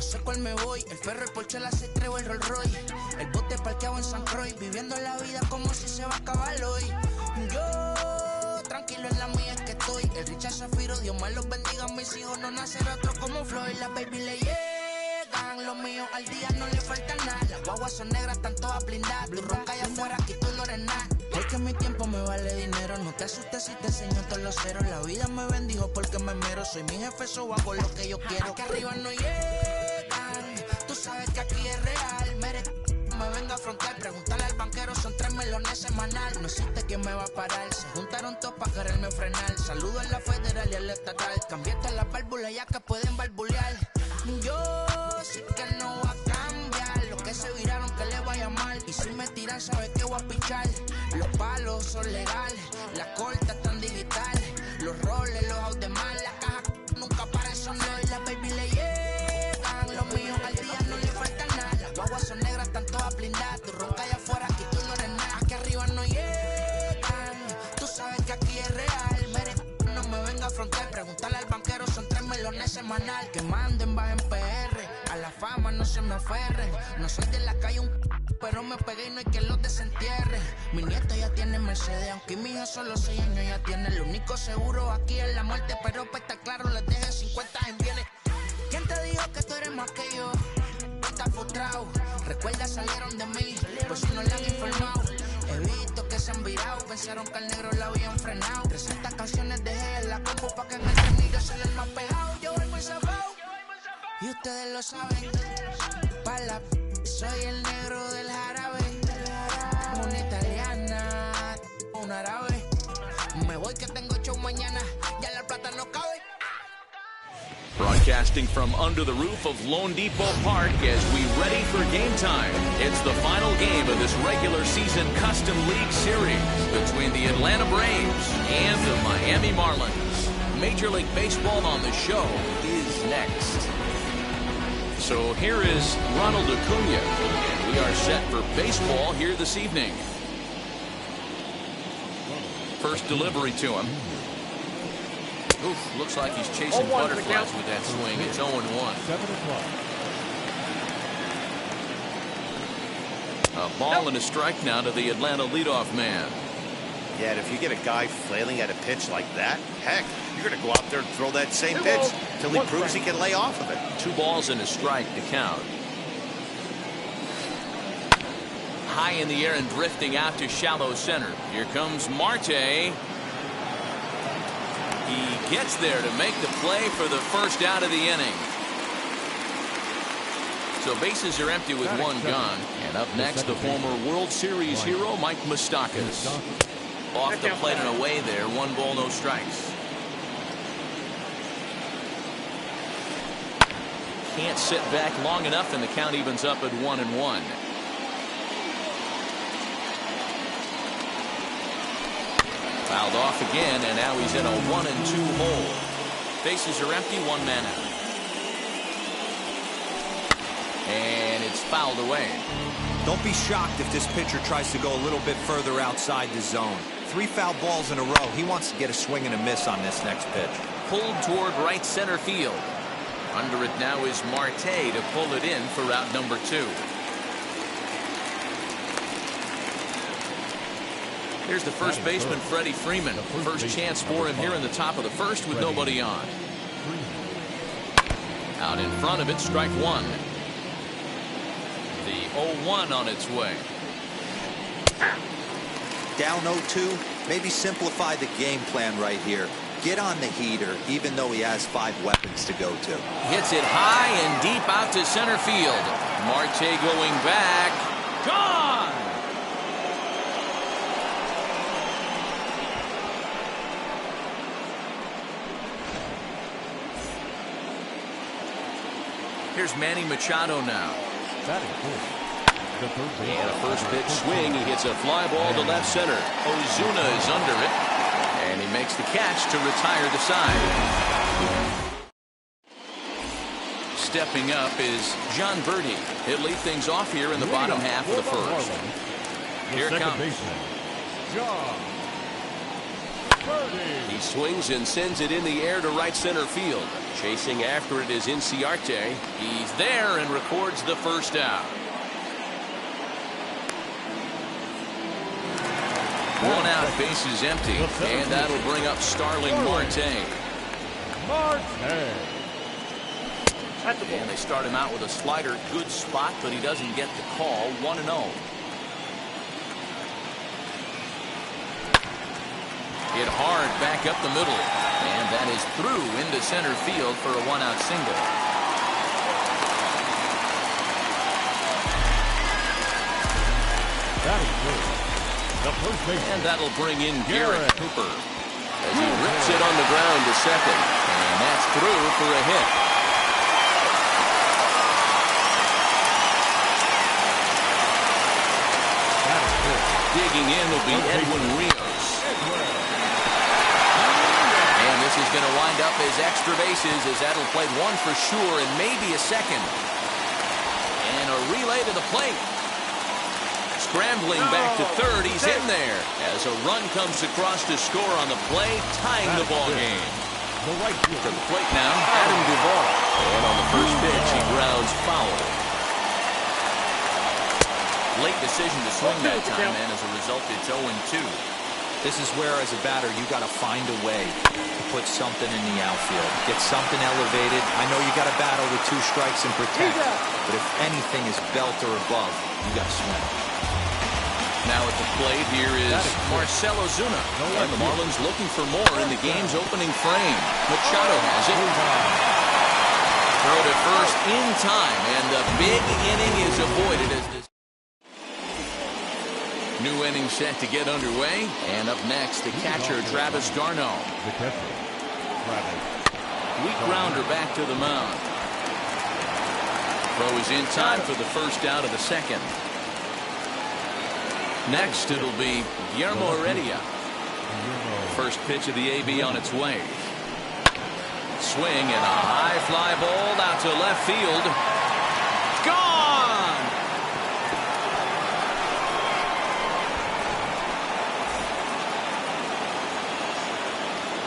no sé cuál me voy. El ferro, el Porsche, la C3 o el Rolls Royce. El bote parqueado en San Croix, viviendo la vida como si se va a acabar hoy. Yo, tranquilo en la mía es que estoy. El Richard Zafiro, Dios más los bendiga. Mis hijos no nacerán otro como Floyd. Las baby le llegan, los míos al día no le falta nada. Las guaguas son negras, están todas blindadas. Tu ronca allá afuera, aquí tú no eres nada. Porque mi tiempo me vale dinero. No te asustes si te enseño todos los ceros. La vida me bendijo porque me mero. Soy mi jefe, so hago lo que yo quiero. Aquí arriba no llegan. Tú sabes que aquí es real. Me venga a frontear, pregúntale al banquero, son 3 melones semanal. No existe quien me va a parar. Se juntaron todos para quererme frenar. Saludo a la federal y al estatal. Cambié todas las válvulas ya que pueden barbulear. Yo sé que no va a cambiar. Los que se viraron que le vaya mal. Y si me tiran, sabes que voy a pichar. Los palos son legales, las cortas están digitales. Los roles, los out de mal, la caja nunca paran, son los y las baby le llegan. Los míos al día no le falta nada. Las guaguas son negras, están todas blindadas. Tu ronca allá afuera, aquí tú no eres nada. Aquí arriba no llegan. Tú sabes que aquí es real. No me venga a frontear, pregúntale al banquero, son 3 melones semanal. Que manden, bajen PR. A la fama no se me aferren. No soy de la calle pero me pegué y no hay que los desentierre. Mi nieto ya tiene Mercedes, aunque mi hija solo 6 años ya tiene. Lo único seguro aquí es la muerte, pero para estar claro les deje 50 en bienes. ¿Quién te dijo que tú eres más que yo? No estás frustrado, recuerda salieron de mí, por si no le han informado. He visto que se han virado, pensaron que al negro la habían frenado. 300 canciones dejé en la compu pa' que en el tren se les más pegado. Yo voy muy zafado, y ustedes lo saben. Pa' la soy el negro del jarabe. Una italiana, un árabe. Me voy que tengo show mañana. Ya la plata no cabe. Broadcasting from under the roof of Lone Depot Park as we ready for game time. It's the final game of this regular season Custom League Series between the Atlanta Braves and the Miami Marlins. Major League Baseball on the show is next. So here is Ronald Acuna, and we are set for baseball here this evening. First delivery to him. Oof, looks like he's chasing butterflies with that swing. It's 0-1. A ball and a strike now to the Atlanta leadoff man. Yeah, and if you get a guy flailing at a pitch like that, heck, you're going to go out there and throw that same pitch until he proves he can lay off of it. 2 balls and a strike to count. High in the air and drifting out to shallow center. Here comes Marte. He gets there to make the play for the first out of the inning. So bases are empty with 1 gone. And up next, the former World Series hero, Mike Moustakas. Off the plate and away there. 1 ball, no strikes. Can't sit back long enough, and the count evens up at 1-1. Fouled off again, and now he's in a 1-2 hole. Bases are empty, 1 man out. And it's fouled away. Don't be shocked if this pitcher tries to go a little bit further outside the zone. 3 foul balls in a row. He wants to get a swing and a miss on this next pitch. Pulled toward right center field. Under it now is Marte to pull it in for route number 2. Here's the first baseman, Freddie Freeman. First chance for him here in the top of the first with nobody on. Out in front of it, strike 1. The 0-1 on its way. Down 0-2, maybe simplify the game plan right here. Get on the heater, even though he has 5 weapons to go to. Hits it high and deep out to center field. Marte going back. Gone! Here's Manny Machado now. And a first pitch swing. He hits a fly ball to left center. Ozuna is under it. And he makes the catch to retire the side. Stepping up is John Birdie. He'll lead things off here in the bottom half of the first. Here it comes. He swings and sends it in the air to right center field. Chasing after it is Inciarte. He's there and records the first out. One out, bases empty, and that'll bring up Starling Marte. And they start him out with a slider. Good spot, but he doesn't get the call. 1-0. Hit hard back up the middle. And that is through into center field for a one-out single. And that'll bring in Garrett Cooper as he rips it on the ground to second. And that's through for a hit. Digging in will be Edwin Rios. And this is going to wind up as extra bases as that'll play one for sure and maybe a second. And a relay to the plate. Scrambling back to third, he's in there as a run comes across to score on the play, tying the ball game. To the plate now, Adam Duvall. And on the first pitch, he grounds foul. Late decision to swing that time, and as a result, it's 0-2. This is where, as a batter, you got to find a way to put something in the outfield. Get something elevated. I know you got to battle with 2 strikes and protect, but if anything is belt or above, you got to swing. Now at the plate, here is Marcell Ozuna. And the Marlins looking for more in the game's opening frame. Machado has it. Throw to first in time, and the big inning is avoided as this new inning set to get underway. And up next, the catcher, Travis d'Arnaud. Weak grounder back to the mound. Throw is in time for the first out of the second. Next, it'll be Guillermo Heredia. First pitch of the AB on its way. Swing and a high fly ball out to left field. Gone!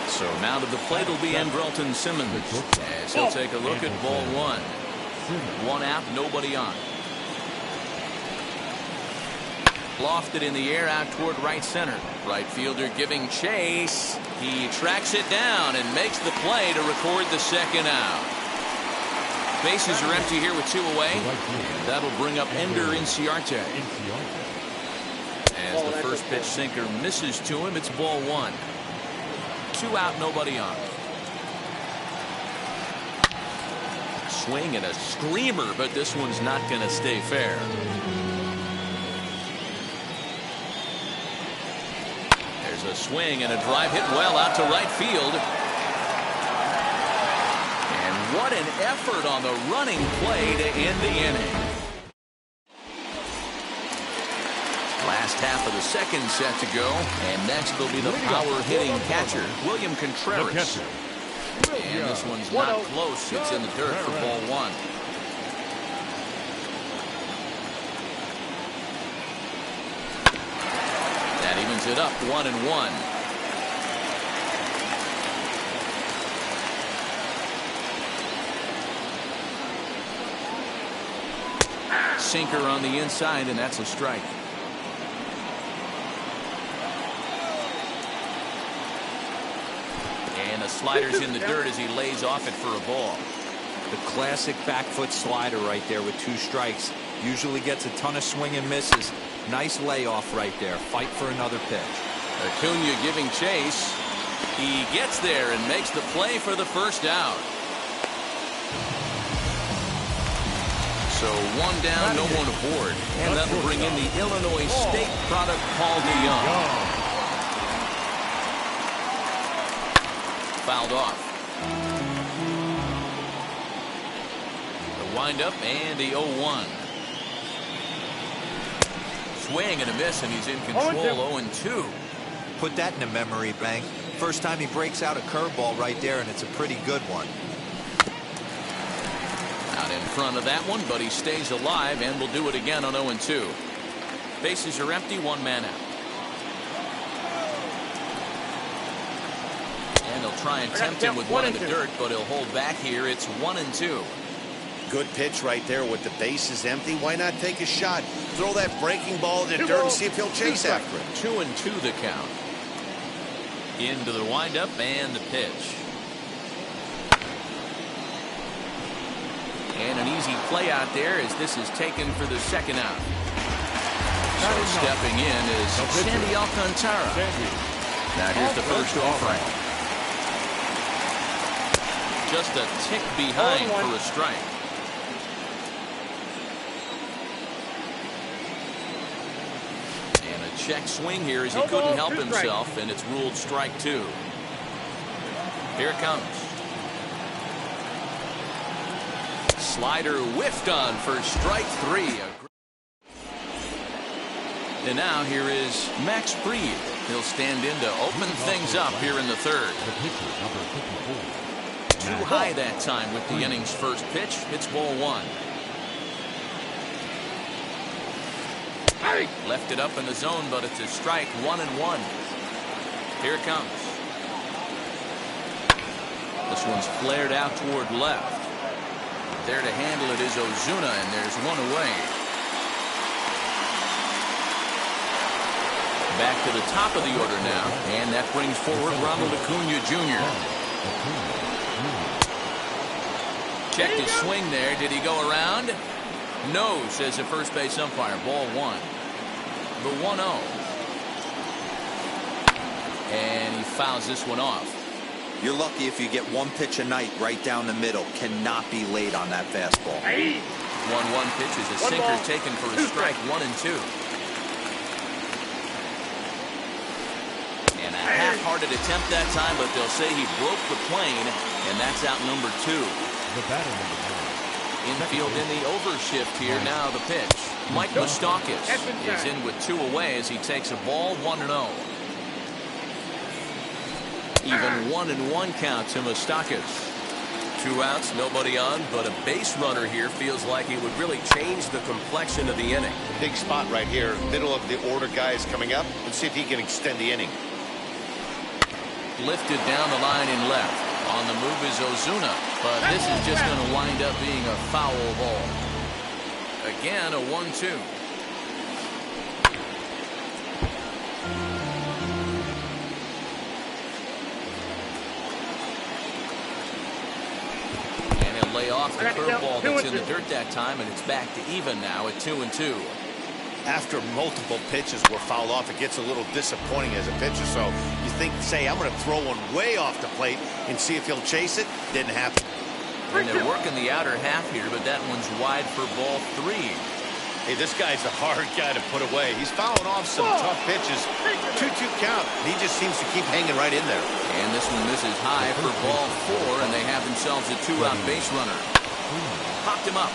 So now to the plate will be Andrelton Simmons as he'll take a look at ball one. One out, nobody on. Lofted in the air out toward right center. Right fielder giving chase. He tracks it down and makes the play to record the second out. Bases are empty here with 2 away. And that'll bring up Ender Inciarte. As the first pitch sinker misses to him, it's ball 1. 2 out, nobody on. Swing and a screamer, but this one's not going to stay fair. A swing and a drive hit well out to right field. And what an effort on the running play to end the inning. Last half of the second set to go. And next will be the power hitting catcher, William Contreras. And this one's not close. It's in the dirt for ball 1. Evens it up 1-1. Sinker on the inside, and that's a strike. And the slider's in the dirt as he lays off it for a ball. The classic back foot slider right there with 2 strikes. Usually gets a ton of swing and misses. Nice layoff right there. Fight for another pitch. Acuna giving chase. He gets there and makes the play for the first out. So 1 down, no one aboard. And that will bring in the Illinois State product, Paul DeJong. Fouled off. The windup and the 0-1. Swing and a miss, and he's in control. 0-2. Put that in a memory bank. First time he breaks out a curveball right there, and it's a pretty good one. Out in front of that one, but he stays alive and will do it again on 0-2. Bases are empty, 1 man out. try and tempt him with one in the dirt, but he'll hold back here. It's 1-2. Good pitch right there with the bases empty. Why not take a shot? Throw that breaking ball in the dirt and see if he'll chase after it. 2-2 the count. Into the windup and the pitch. And an easy play out there as this is taken for the second out. So stepping in is Sandy Alcantara. Now here's the first offering. Just a tick behind for a strike. And a check swing here as he couldn't help himself, and it's ruled strike 2. Here it comes. Slider whiffed on for strike 3. And now here is Max Fried. He'll stand in to open things up here in the third. Too high that time with the inning's first pitch. It's ball 1. Left it up in the zone, but it's a strike. 1-1. Here it comes. This one's flared out toward left. There to handle it is Ozuna, and there's one away. Back to the top of the order now, and that brings forward Ronald Acuna Jr. Checked his swing there. Did he go around? No, says the first base umpire. Ball 1. The 1-0. And he fouls this one off. You're lucky if you get one pitch a night right down the middle. Cannot be late on that fastball. 1-1 pitch is a sinker taken for a strike. 1-2. And a half-hearted attempt that time, but they'll say he broke the plane, and that's out number 2. Infield in the overshift here. Now the pitch. Mike Moustakas is in with 2 away as he takes a ball. 1-0. Even 1-1 count to Moustakas. 2 outs, nobody on, but a base runner here feels like he would really change the complexion of the inning. Big spot right here. Middle of the order guy is coming up. Let's see if he can extend the inning. Lifted down the line in left. On the move is Ozuna, but this is just going to wind up being a foul ball. Again, a 1-2. Lay off the curveball that's in the dirt that time, and it's back to even now at 2-2. After multiple pitches were fouled off, it gets a little disappointing as a pitcher. So you think, say, I'm going to throw one way off the plate and see if he'll chase it. Didn't happen. And they're working the outer half here, but that one's wide for ball 3. Hey, this guy's a hard guy to put away. He's fouling off some tough pitches. 2-2 count. He just seems to keep hanging right in there. And this one misses high for ball 4, and they have themselves a 2-out base runner. Popped him up.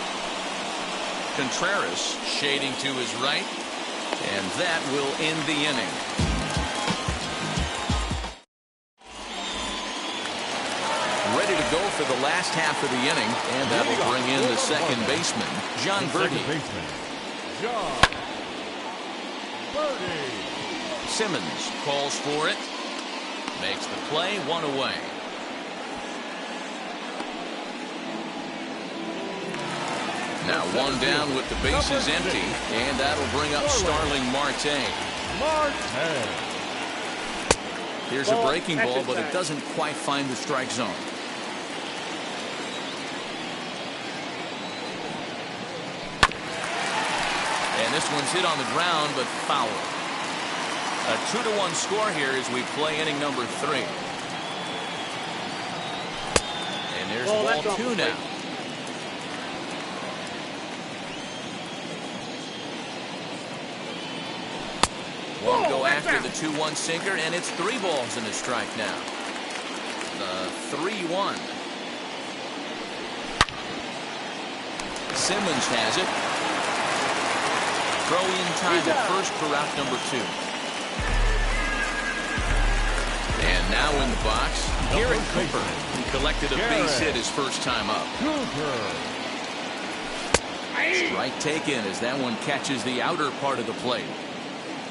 Contreras shading to his right, and that will end the inning. Ready to go for the last half of the inning, and that will bring in the second baseman, John Birdie. Simmons calls for it. Makes the play. 1 away. Now 1 down with the bases empty, and that'll bring up Starling Marte. Here's a breaking ball, but it doesn't quite find the strike zone. And this one's hit on the ground, but foul. A 2-1 score here as we play inning number 3. And there's ball 2 now. Won't go after the 2-1 sinker, and it's 3 balls and a strike now. The 3-1. Simmons has it. Throw in time at first for out number 2. And now in the box, Garrett Cooper, who collected a base hit his first time up. Strike taken as that one catches the outer part of the plate.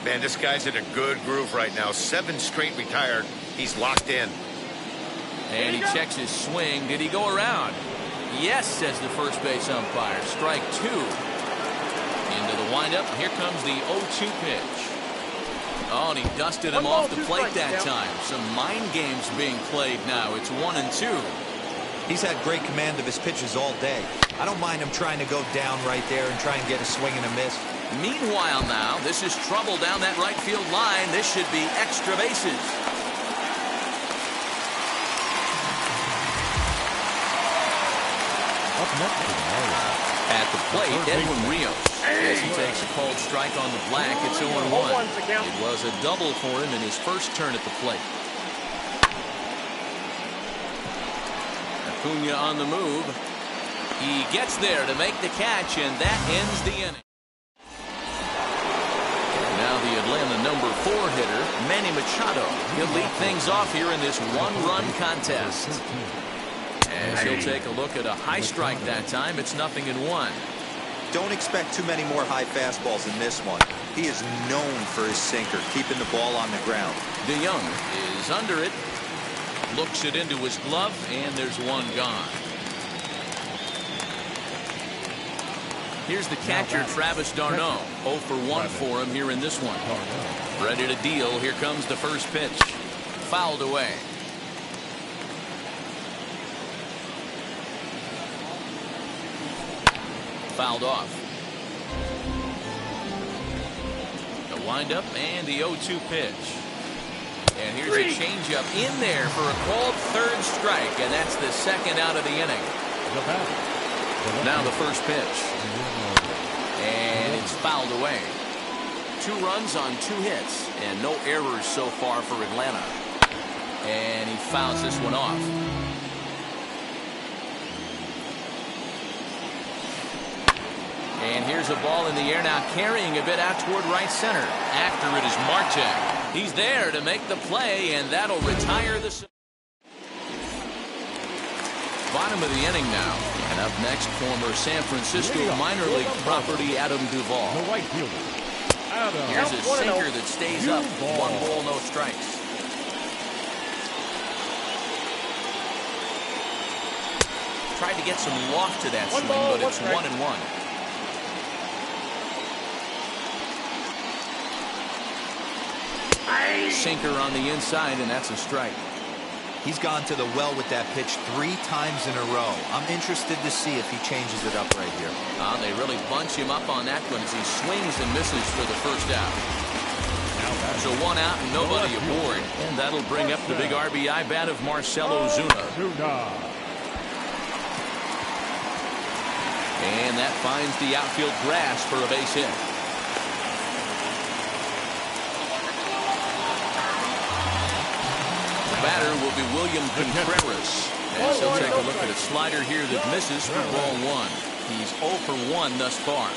Man, this guy's in a good groove right now. 7 straight retired. He's locked in. And he checks his swing. Did he go around? Yes, says the first base umpire. Strike 2. Into the windup. Here comes the 0-2 pitch. Oh, and he dusted him off the plate that time. Some mind games being played now. It's 1-2. He's had great command of his pitches all day. I don't mind him trying to go down right there and try and get a swing and a miss. Meanwhile now, this is trouble down that right field line. This should be extra bases. At the plate, Edwin Rios. As he takes a called strike on the black, it's 0-1. It was a double for him in his first turn at the plate. Acuna on the move. He gets there to make the catch, and that ends the inning. Now the Atlanta number 4 hitter, Manny Machado. He'll lead things off here in this one-run contest. As he'll take a look at a high strike that time, it's 0-1. Don't expect too many more high fastballs in this one. He is known for his sinker, keeping the ball on the ground. DeYoung is under it. Looks it into his glove, and there's one gone. Here's the catcher, Travis d'Arnaud. 0 for 1 for him here in this one. Ready to deal. Here comes the first pitch. Fouled away. Fouled off. The windup and the 0-2 pitch. And here's a changeup in there for a called third strike, and that's the second out of the inning. Now the first pitch. And it's fouled away. 2 runs on 2 hits, and no errors so far for Atlanta. And he fouls this one off. And here's a ball in the air now, carrying a bit out toward right center. After it is Marte. He's there to make the play, and that'll retire the... Bottom of the inning now. And up next, former San Francisco minor league property, Adam Duvall. Here's a sinker that stays up. 1 ball, no strikes. Tried to get some loft to that swing, but it's 1-1. Sinker on the inside, and that's a strike. He's gone to the well with that pitch 3 times in a row. I'm interested to see if he changes it up right here. They really bunch him up on that one as he swings and misses for the first out. So 1 out and nobody aboard. And that'll bring up the big RBI bat of Marcell Ozuna. And that finds the outfield grass for a base hit. Batter will be William Contreras, as he'll take a look at a slider here that misses for ball 1. He's 0 for 1 thus far.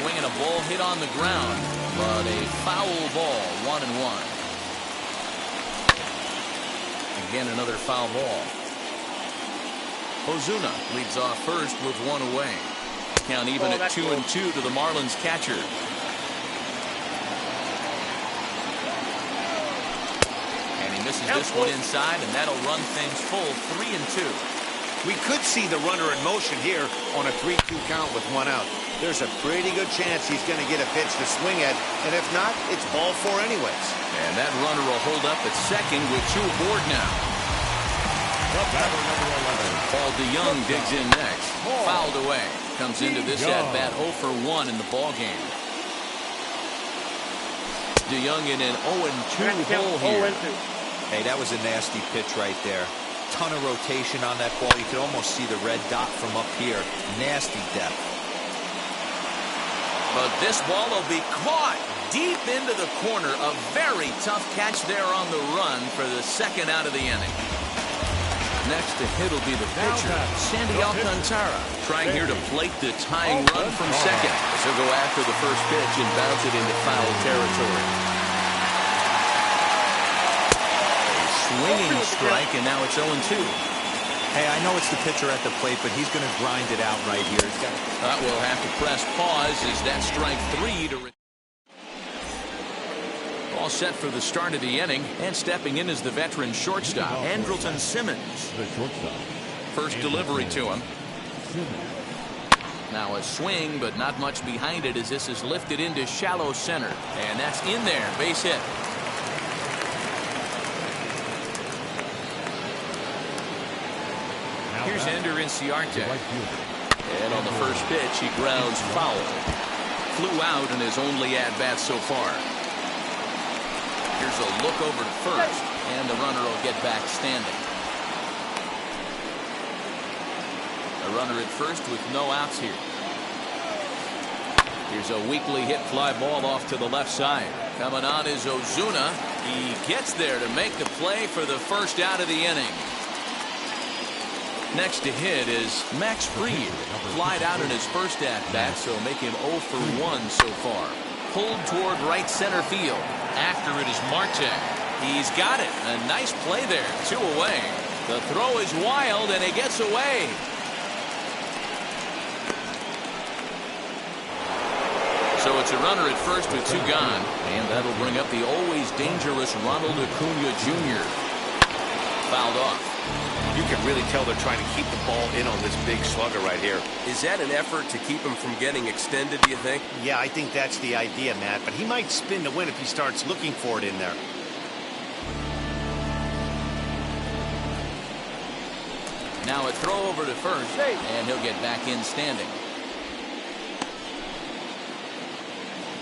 Swinging a ball hit on the ground, but a foul ball, 1-1. Again, another foul ball. Ozuna leads off first with 1 away. Count even at 2-2 to the Marlins catcher. Misses this one inside, and that'll run things full 3-2. We could see the runner in motion here on a 3-2 count with 1 out. There's a pretty good chance he's going to get a pitch to swing at, and if not, it's ball 4 anyways. And that runner will hold up at second with 2 aboard now. Paul DeYoung digs in next. Fouled away. Comes into this at-bat 0 for 1 in the ballgame. DeYoung in an 0-2 hole here. Hey, that was a nasty pitch right there. Ton of rotation on that ball. You could almost see the red dot from up here. Nasty depth. But this ball will be caught deep into the corner. A very tough catch there on the run for the second out of the inning. Next to hit will be the pitcher, Sandy Alcantara, trying here to plate the tying run from second. He'll go after the first pitch and bounce it into foul territory. Swinging strike, and now it's 0-2. Hey, I know it's the pitcher at the plate, but he's going to grind it out right here. We'll have to press pause as that strike 3 to... All set for the start of the inning, and stepping in is the veteran shortstop, Andrelton Simmons. The shortstop. First delivery to him. Simmons. Now a swing, but not much behind it as this is lifted into shallow center. And that's in there. Base hit. Here's Ender Inciarte. And on the first pitch, he grounds foul. Flew out in his only at-bat so far. Here's a look over to first, and the runner will get back standing. A runner at first with no outs here. Here's a weakly hit fly ball off to the left side. Coming on is Ozuna. He gets there to make the play for the first out of the inning. Next to hit is Max Fried. Flied out in his first at-bat, so make him 0 for 1 so far. Pulled toward right center field. After it is Marte. He's got it. A nice play there. 2 away. The throw is wild, and he gets away. So it's a runner at first with 2 gone. And that'll bring up the always dangerous Ronald Acuna Jr. Fouled off. You can really tell they're trying to keep the ball in on this big slugger right here. Is that an effort to keep him from getting extended, do you think? Yeah, I think that's the idea, Matt. But he might spin to win if he starts looking for it in there. Now a throw over to first, and he'll get back in standing.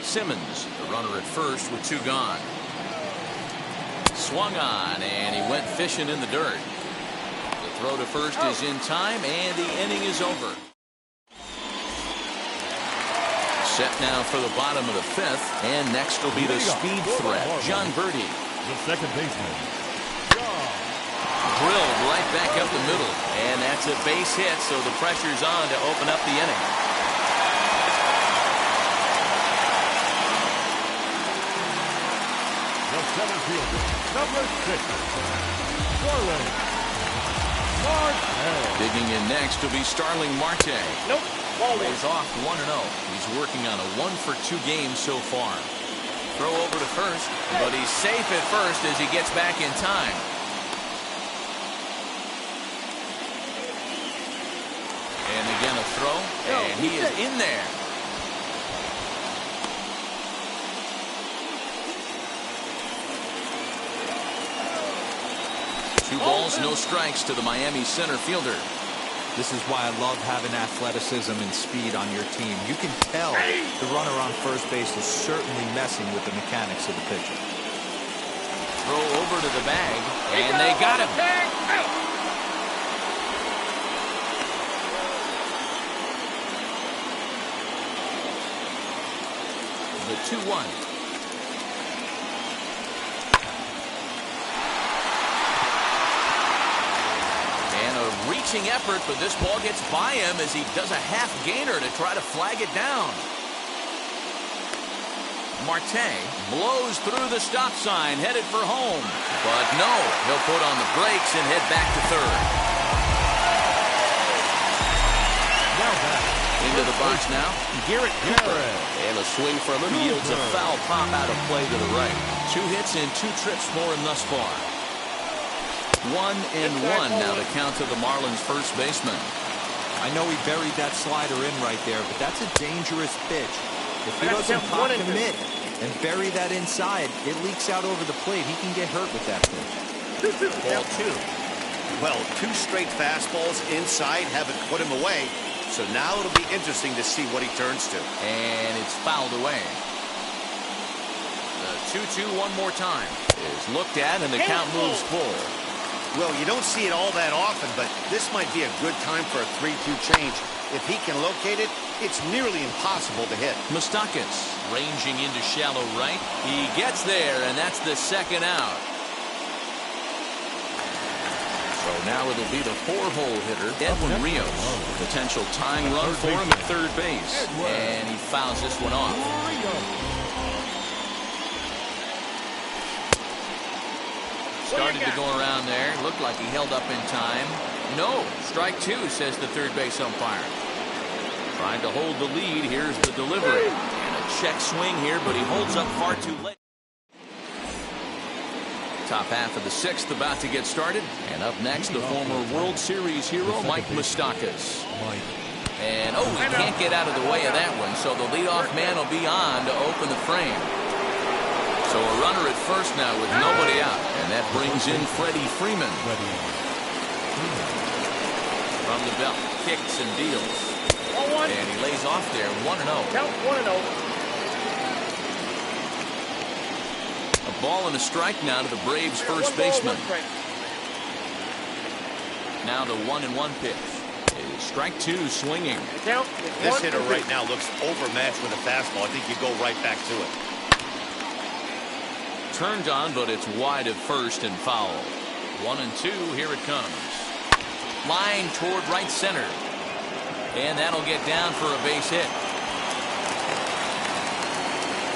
Simmons, the runner at first with 2 gone. Swung on, and he went fishing in the dirt. The throw to first is in time, and the inning is over. Set now for the bottom of the 5th, and next will be the speed threat, John Verdi. The second baseman. Drilled right back up the middle, and that's a base hit, so the pressure's on to open up the inning. The center fielder, number 6, Starling Marte. Digging in next will be Starling Marte. Nope. Plays off 1-0. He's working on a 1 for 2 game so far. Throw over to first, but he's safe at first as he gets back in time. And again a throw, and he is in there. Two balls, no strikes to the Miami center fielder. This is why I love having athleticism and speed on your team. You can tell the runner on first base is certainly messing with the mechanics of the pitcher. Throw over to the bag, and they got him. The 2-1. Reaching effort, but this ball gets by him as he does a half gainer to try to flag it down. Marte blows through the stop sign, headed for home. But no, he'll put on the brakes and head back to third. Now back. Into the box now, Garrett Cooper. And a swing from him yields a foul pop out of play to the right. 2 hits and 2 trips for him thus far. 1-1 now to count to the Marlins first baseman. I know he buried that slider in right there, but that's a dangerous pitch. If he doesn't cock commit and bury that inside, it leaks out over the plate. He can get hurt with that pitch. Ball 2. Well, 2 straight fastballs inside haven't put him away. So now it'll be interesting to see what he turns to. And it's fouled away. The 2-2 one more time is looked at, and the count moves full. Well, you don't see it all that often, but this might be a good time for a 3-2 change. If he can locate it, it's nearly impossible to hit. Moustakas ranging into shallow right. He gets there, and that's the second out. So now it'll be the 4-hole hitter, Edwin Rios. Potential tying run for him at third base. And he fouls this one off. Started to go around there. Looked like he held up in time. No. Strike 2, says the third base umpire. Trying to hold the lead. Here's the delivery. And a check swing here, but he holds up far too late. Top half of the sixth about to get started. And up next, the former World Series hero, Mike Moustakas. And, oh, he can't get out of the way of that one, so the leadoff man will be on to open the frame. So a runner at first now with nobody out, and that brings in Freddie Freeman. From the belt, kicks and deals. And he lays off there, 1-0. Count 1-0. A ball and a strike now to the Braves' first baseman. Now the 1-1 pitch. Strike two, swinging. This hitter right now looks overmatched with a fastball. I think you go right back to it. Turned on, but it's wide at first and foul. 1-2, here it comes. Line toward right center. And that'll get down for a base hit.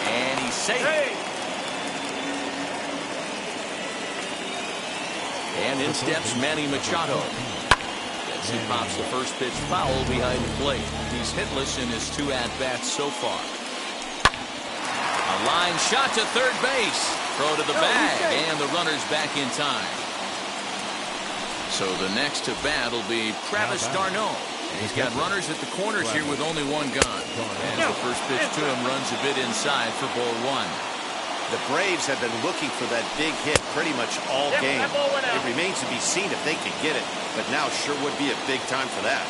And he's safe. And in steps Manny Machado. He pops the first pitch foul behind the plate. He's hitless in his 2 at-bats so far. A line shot to third base. Throw to the bag, and the runner's back in time. So the next to bat will be Travis d'Arnaud. He's got runners at the corners here with only one gun. And the first pitch to him runs a bit inside for ball 1. The Braves have been looking for that big hit pretty much all game. It remains to be seen if they can get it, but now sure would be a big time for that.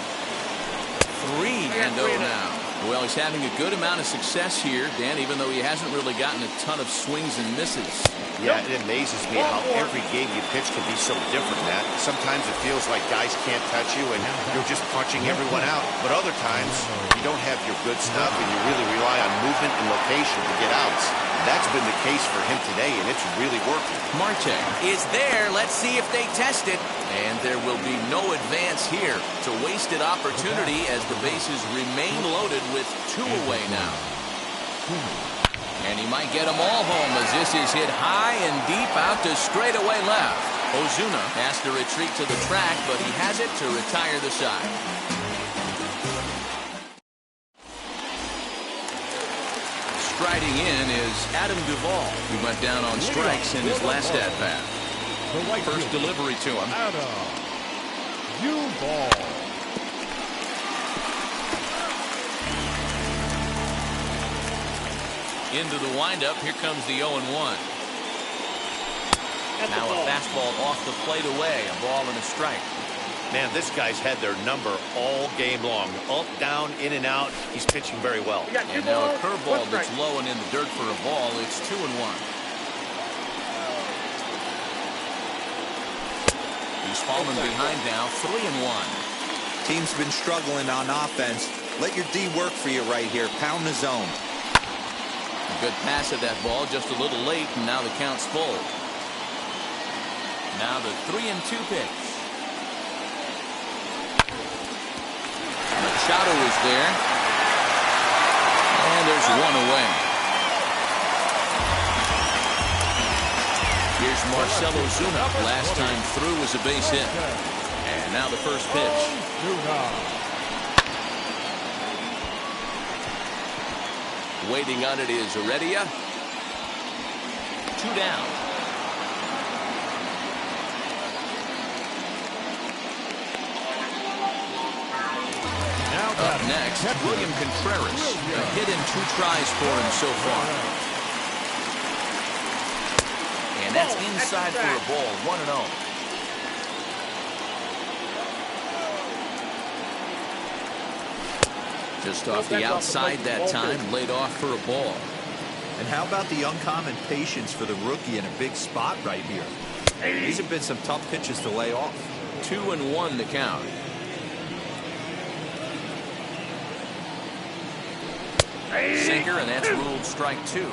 3-0 now. Well, he's having a good amount of success here, Dan, even though he hasn't really gotten a ton of swings and misses. Yeah, it amazes me how every game you pitch can be so different, Matt. Sometimes it feels like guys can't touch you and you're just punching everyone out. But other times, you don't have your good stuff and you really rely on movement and location to get outs. That's been the case for him today, and it's really working. Marte is there. Let's see if they test it. And there will be no advance here. It's a wasted opportunity as the bases remain loaded with 2 away now. And he might get them all home as this is hit high and deep out to straightaway left. Ozuna has to retreat to the track, but he has it to retire the side. Striding in is Adam Duvall, who went down on strikes in his last at-bat. First delivery to him. Adam Duvall. Into the windup. Here comes the 0-1. Now a fastball off the plate away. A ball and a strike. Man, this guy's had their number all game long. Up, down, in and out. He's pitching very well. And now a curveball that's low and in the dirt for a ball. It's 2-1. He's fallen behind now. 3-1. Team's been struggling on offense. Let your D work for you right here. Pound the zone. A good pass at that ball, just a little late, and now the count's full. Now the 3-2 pitch. Machado is there. And there's one away. Here's Marcell Ozuna. Last time through was a base hit. And now the first pitch. Waiting on it is Heredia. 2 down. Up next, William Contreras. A hit in 2 tries for him so far. And that's inside for a ball. 1-0. Just off the outside that time, laid off for a ball. And how about the uncommon patience for the rookie in a big spot right here? These have been some tough pitches to lay off. 2-1 the count. Sinker, and that's ruled strike 2.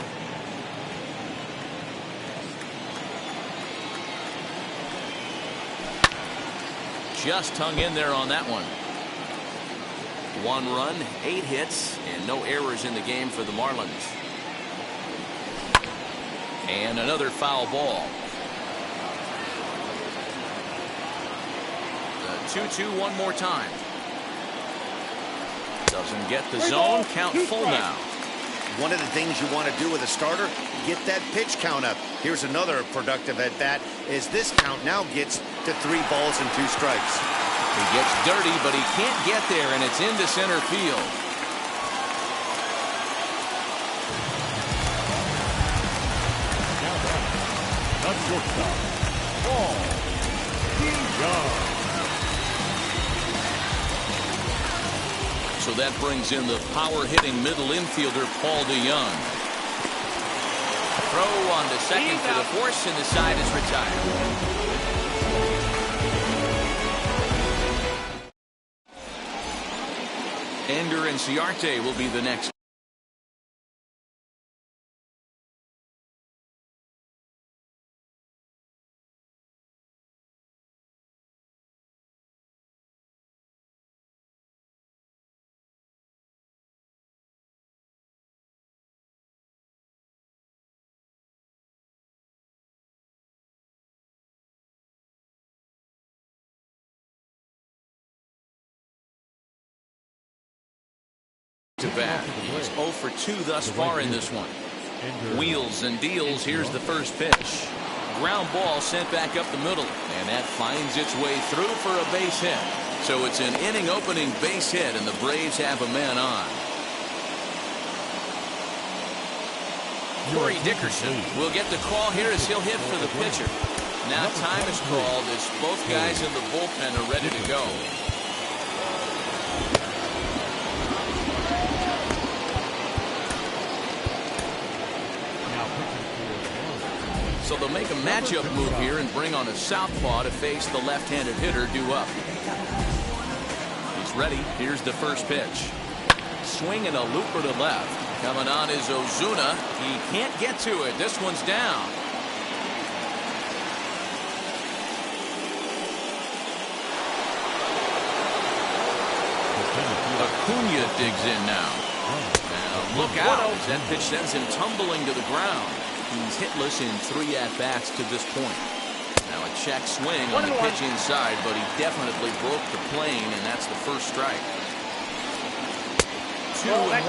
Just hung in there on that one. 1 run, 8 hits, and no errors in the game for the Marlins. And another foul ball. The 2-2 one more time. Doesn't get the zone. Count full now. One of the things you want to do with a starter, get that pitch count up. Here's another productive at-bat as this count now gets to 3 balls and 2 strikes. He gets dirty, but he can't get there, and it's into center field. The shortstop, Paul DeJong. So that brings in the power-hitting middle infielder, Paul DeJong. Throw on to second for the force, and the side is retired. Ender Inciarte will be the next. To bat. He's 0 for 2 thus far in this one. Wheels and deals. Here's the first pitch. Ground ball sent back up the middle, and that finds its way through for a base hit. So it's an inning opening base hit, and the Braves have a man on. Corey Dickerson will get the call here as he'll hit for the pitcher. Now time is called as both guys in the bullpen are ready to go. So they'll make a matchup move here and bring on a southpaw to face the left-handed hitter due up. He's ready. Here's the first pitch. Swing and a looper to left. Coming on is Ozuna. He can't get to it. This one's down. Acuna digs in now. Now look out. That pitch sends him tumbling to the ground. He's hitless in 3 at-bats to this point. Now a check swing on the pitch inside, but he definitely broke the plane, and that's the first strike. 2-1.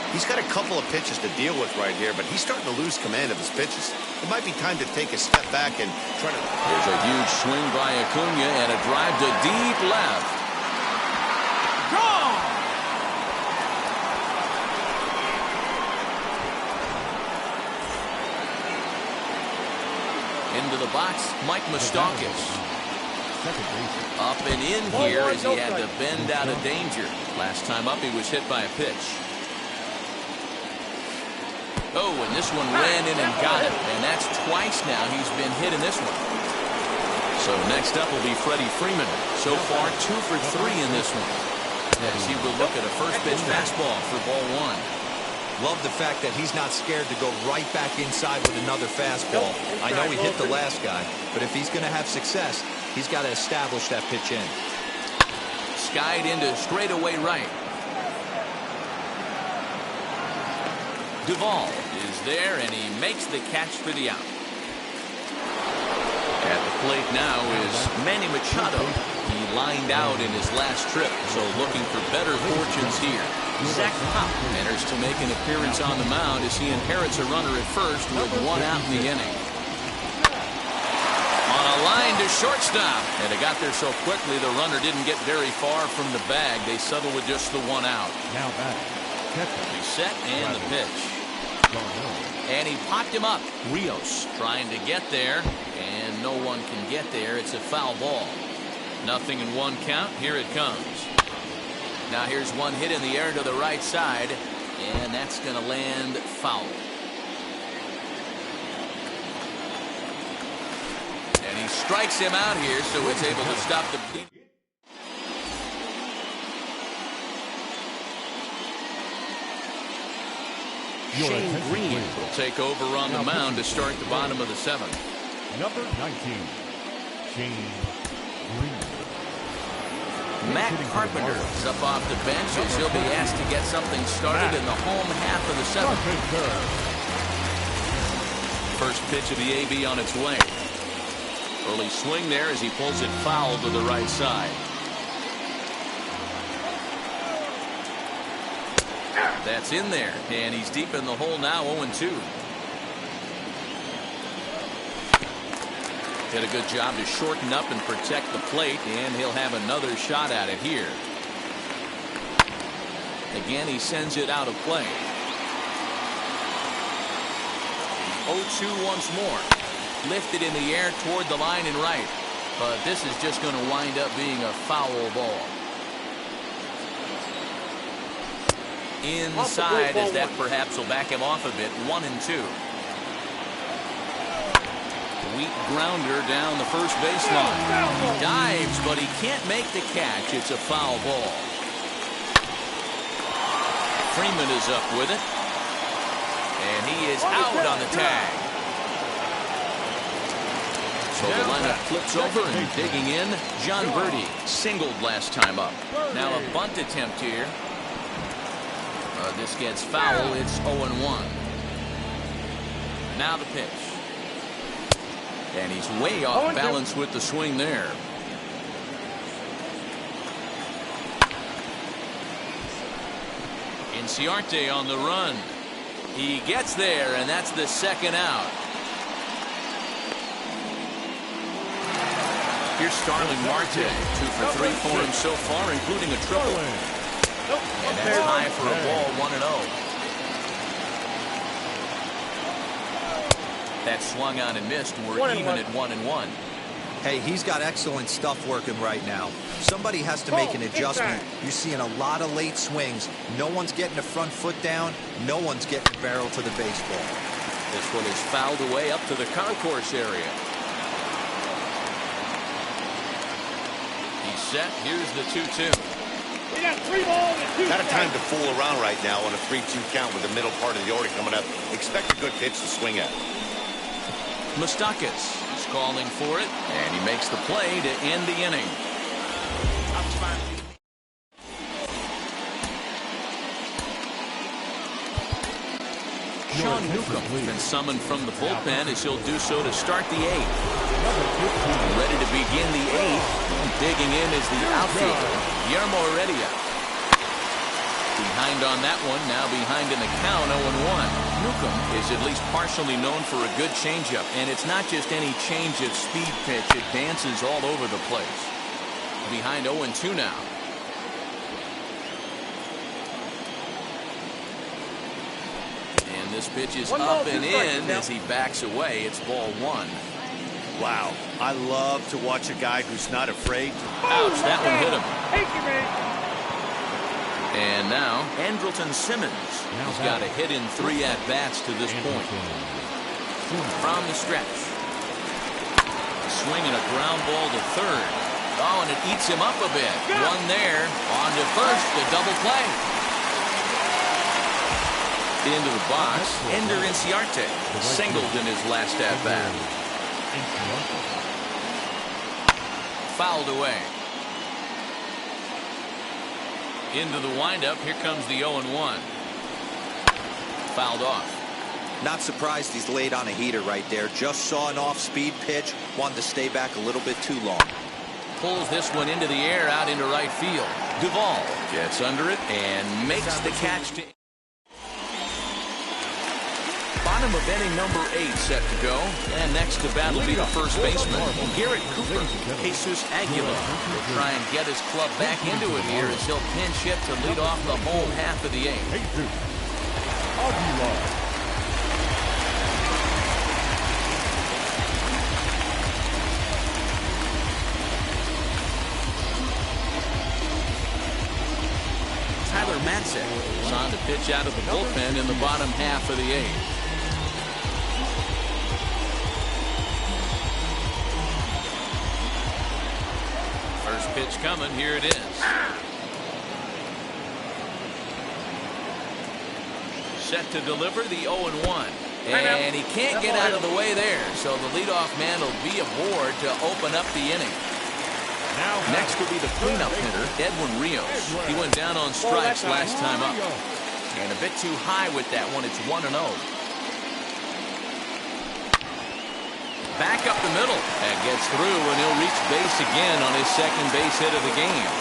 He's got a couple of pitches to deal with right here, but he's starting to lose command of his pitches. It might be time to take a step back and try to... There's a huge swing by Acuna and a drive to deep left. Gone! Into the box, Mike Moustakas. Up and in here as he had to bend out of danger. Last time up, he was hit by a pitch. Oh, and this one ran in and got him. And that's twice now he's been hit in this one. So next up will be Freddie Freeman. So far, 2 for 3 in this one. As he will look at a first pitch fastball for ball 1. Love the fact that he's not scared to go right back inside with another fastball. I know he hit the last guy, but if he's going to have success, he's got to establish that pitch in. Skied into straightaway right. Duvall is there, and he makes the catch for the out. At the plate now is Manny Machado. He lined out in his last trip, so looking for better fortunes here. Zach Pop enters to make an appearance on the mound as he inherits a runner at first with 1 out in the inning. On a line to shortstop, and it got there so quickly the runner didn't get very far from the bag. They settle with just the 1 out. Now back. Reset and the pitch. And he popped him up. Rios trying to get there, and no one can get there. It's a foul ball. Nothing in 1 count. Here it comes. Now here's one hit in the air to the right side, and that's going to land foul. And he strikes him out here, so it's able to stop the bleed. Shane Green will take over on the mound to start the bottom of the 7th. Number 19, Shane Green. Matt Carpenter is up off the bench as he'll be asked to get something started in the home half of the 7th. First pitch of the AB on its way. Early swing there as he pulls it foul to the right side. That's in there, and he's deep in the hole now, 0-2. Did a good job to shorten up and protect the plate, and he'll have another shot at it here. Again, he sends it out of play. 0-2 once more. Lifted in the air toward the line and right. But this is just going to wind up being a foul ball. Inside, as that perhaps will back him off a bit. 1-2. Weak grounder down the first baseline. He dives, but he can't make the catch. It's a foul ball. Freeman is up with it. And he is out on the tag. So the lineup flips over and digging in. John Birdie singled last time up. Now a bunt attempt here. This gets foul. It's 0-1. Now the pitch. And he's way off balance with the swing there. Inciarte on the run. He gets there, and that's the second out. Here's Starling Marte. 2 for 3 for him so far, including a triple. And that's high for a ball, 1-0. That swung on and missed. We're even at 1-1. Hey, he's got excellent stuff working right now. Somebody has to make an adjustment. You're seeing a lot of late swings. No one's getting the front foot down. No one's getting the barrel to the baseball. This one is fouled away up to the concourse area. He's set. Here's the 2-2. We got 3 balls and 2 Not a time to strikes. fool around right now on a 3-2 count with the middle part of the order coming up. Expect a good pitch to swing at. Moustakas is calling for it, and he makes the play to end the inning. Sean Newcomb has been summoned from the bullpen as he'll do so to start the 8th. Ready to begin the 8th. Digging in is the outfielder, Guillermo Heredia. Behind on that one, now behind in the count, 0-1. Newcomb is at least partially known for a good changeup, and it's not just any change of speed pitch. It dances all over the place. Behind 0-2 now. And this pitch is up and in as he backs away. It's ball 1. Wow, I love to watch a guy who's not afraid. Ouch, that one hit him. Thank you, man. And now, Andrelton Simmons. He's got a hit in 3 at-bats to this point. From the stretch. Swinging a ground ball to third. Oh, and it eats him up a bit. One there. On to first, the double play. Into the box, Ender Inciarte singled in his last at-bat. Fouled away. Into the windup. Here comes the 0-1. Fouled off. Not surprised he's laid on a heater right there. Just saw an off-speed pitch. Wanted to stay back a little bit too long. Pulls this one into the air out into right field. Duvall gets under it and makes the catch to bottom of inning number 8 set to go. And next to bat will be the first baseman, Garrett Cooper. Jesus Aguilar will try and get his club back into it here as he'll pinch hit to lead off the home half of the 8th. Aguilar. Tyler Matzek is on to pitch out of the bullpen in the bottom half of the 8th. First pitch coming. Here it is. Set to deliver the 0-1. And he can't get out of the way there. So the leadoff man will be aboard to open up the inning. Next will be the cleanup hitter, Edwin Rios. He went down on strikes last time up. And a bit too high with that one. It's 1-0. Back up the middle. And gets through, and he'll reach base again on his second base hit of the game.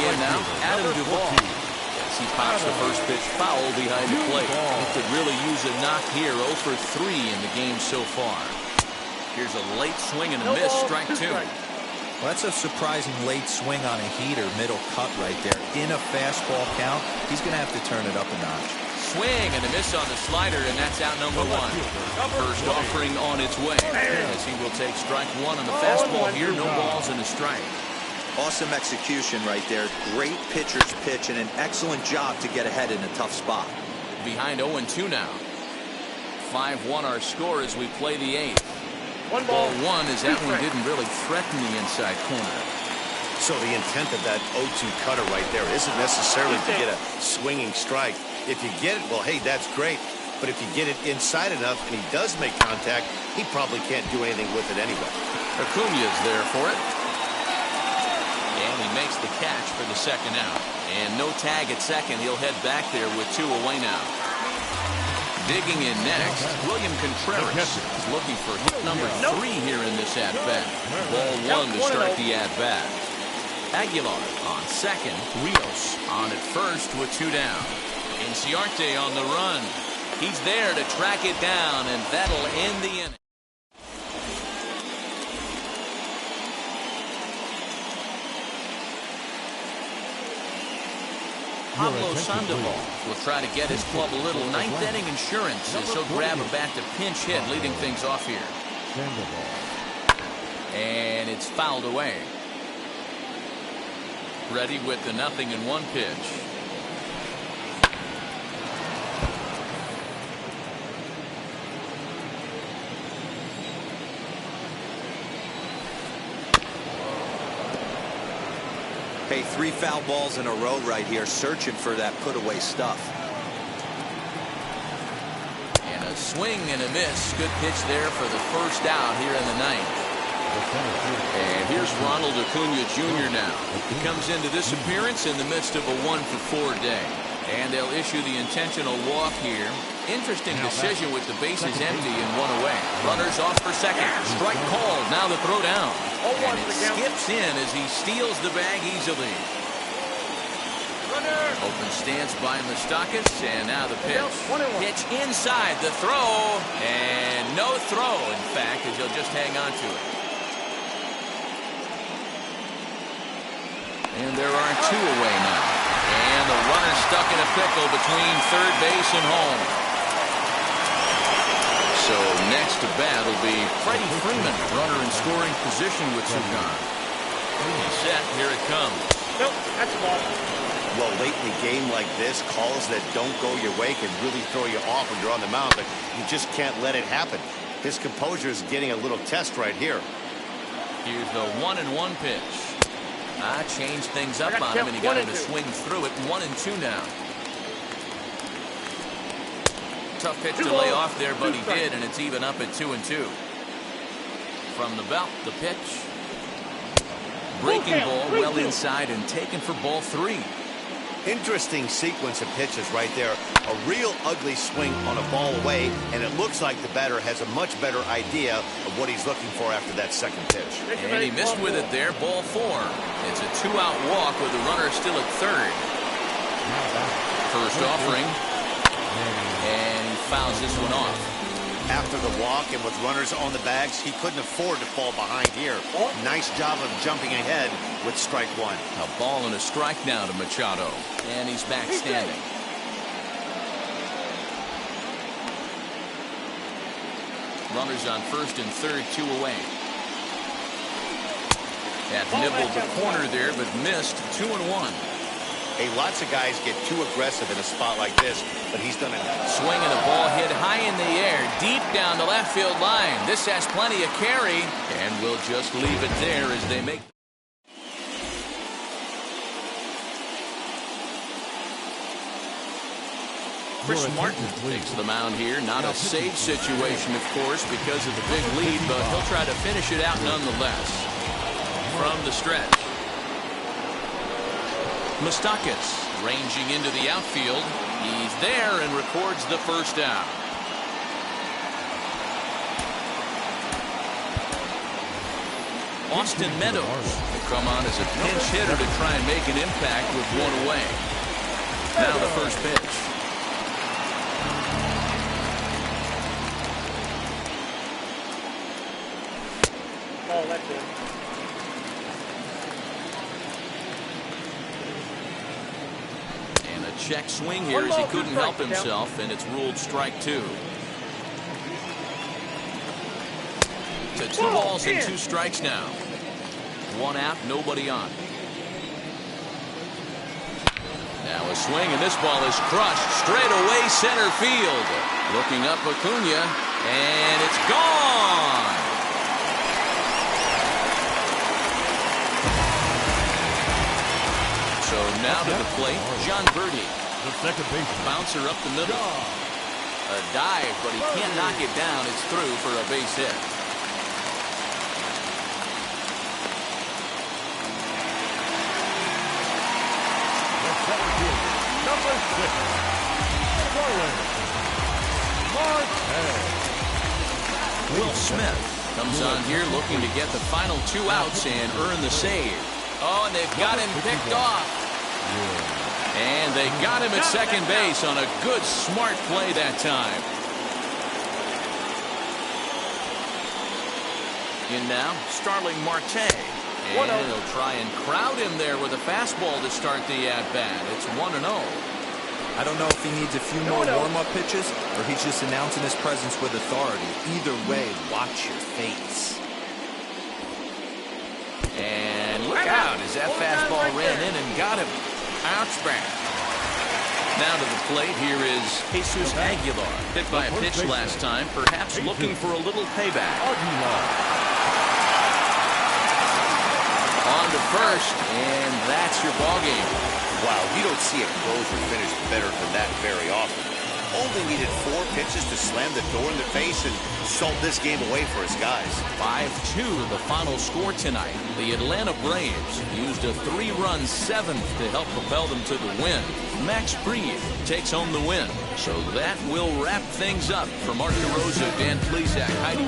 in now, Adam Duvall. As he pops the first pitch foul behind the plate. He could really use a knock here. 0 for 3 in the game so far. Here's a late swing and a miss, strike 2. Well, that's a surprising late swing on a heater, middle cut right there. In a fastball count, he's going to have to turn it up a notch. Swing and a miss on the slider, and that's out number 1. First offering on its way, as he will take strike 1 on the fastball here. No balls and a strike. Awesome execution right there. Great pitcher's pitch and an excellent job to get ahead in a tough spot. Behind 0-2 now. 5-1 our score as we play the 8th. Ball 1 as that one didn't really threaten the inside corner. So the intent of that 0-2 cutter right there isn't necessarily to get a swinging strike. If you get it, well, hey, that's great. But if you get it inside enough and he does make contact, he probably can't do anything with it anyway. Acuña's there for it. And he makes the catch for the second out. And no tag at second. He'll head back there with 2 away now. Digging in next, William Contreras is looking for hit number 3 here in this at-bat. Ball 1 to start the at-bat. Aguilar on second. Rios on at first with 2 down. Inciarte on the run. He's there to track it down, and that'll end the inning. Pablo Sandoval will try to get his club a little ninth inning insurance as he'll grab a bat to pinch hit, leading things off here. And it's fouled away. Ready with the 0-1 pitch. Hey, 3 foul balls in a row right here, searching for that put-away stuff. And a swing and a miss. Good pitch there for the first out here in the 9th. And here's Ronald Acuña Jr. now. He comes into this appearance in the midst of a 1-for-4 day. And they'll issue the intentional walk here. Interesting decision with the bases empty and 1 away. Runners off for second. Strike called. Now the throw down. And it skips in as he steals the bag easily. Open stance by Moustakas, and now the pitch. Pitch inside the throw, and no throw, in fact, as he'll just hang on to it. And there are 2 away now. And the runner stuck in a pickle between third base and home. So next to bat will be Freddie Freeman, runner in scoring position with 2 gone. Set, here it comes. Nope, that's a ball. Well, late in a game like this, calls that don't go your way can really throw you off when you're on the mound, but you just can't let it happen. His composure is getting a little test right here. Here's the 1-1 pitch. Changed things up on him, and he got him to swing through it. 1-2 now. Tough pitch to lay off there, but he did, and it's even up at 2-2. From the belt, the pitch. Breaking ball well inside and taken for ball 3. Interesting sequence of pitches right there. A real ugly swing on a ball away, and it looks like the batter has a much better idea of what he's looking for after that second pitch. And he missed with it there, ball 4. It's a 2-out walk with the runner still at third. First offering. And he fouls this one off. After the walk and with runners on the bags, he couldn't afford to fall behind here. Nice job of jumping ahead with strike 1. A ball and a strike now to Machado. And he's back standing. Runners on first and third, 2 away. That nibbled the corner there, but missed. 2-1. Hey, lots of guys get too aggressive in a spot like this, but he's done it. Swing and a ball hit high in the air, deep down the left field line. This has plenty of carry, and we'll just leave it there as they make. Chris Martin takes the mound here. Not a safe situation, of course, because of the big lead, but he'll try to finish it out nonetheless. From the stretch. Moustakas ranging into the outfield. He's there and records the first out. Austin Meadows will come on as a pinch hitter to try and make an impact with one away. Now the first pitch. Oh, that's it. And a check swing here as he couldn't help himself, and it's ruled strike two. To 2 balls and 2 strikes now. 1 out, nobody on. Now a swing, and this ball is crushed straight away center field. Looking up Acuna, and it's gone. So now to the plate, John Birdie. The second baseman. Bouncer up the middle. A dive, but he can't knock it down. It's through for a base hit. Number 6. Starling Marte. Will Smith comes on here looking to get the final 2 outs and earn the save. Oh, and they've got him picked off. And they got him at second base on a good, smart play that time. In now, Starling Marte. And they'll try and crowd him there with a fastball to start the at-bat. It's 1-0. I don't know if he needs a few more warm-up pitches or he's just announcing his presence with authority. Either way, watch your face. And look out as that fastball ran in and got him. Ouch back. Now to the plate, here is Jesus Aguilar. Hit by a pitch last time, perhaps looking for a little payback. On to first, and that's your ball game. Wow, you don't see a closer finish better than that very often. Only needed 4 pitches to slam the door in the face and salt this game away for his guys. 5-2 the final score tonight. The Atlanta Braves used a 3-run 7th to help propel them to the win. Max Fried takes home the win. So that will wrap things up. For Mark DeRosa, Dan Plesac, Heidi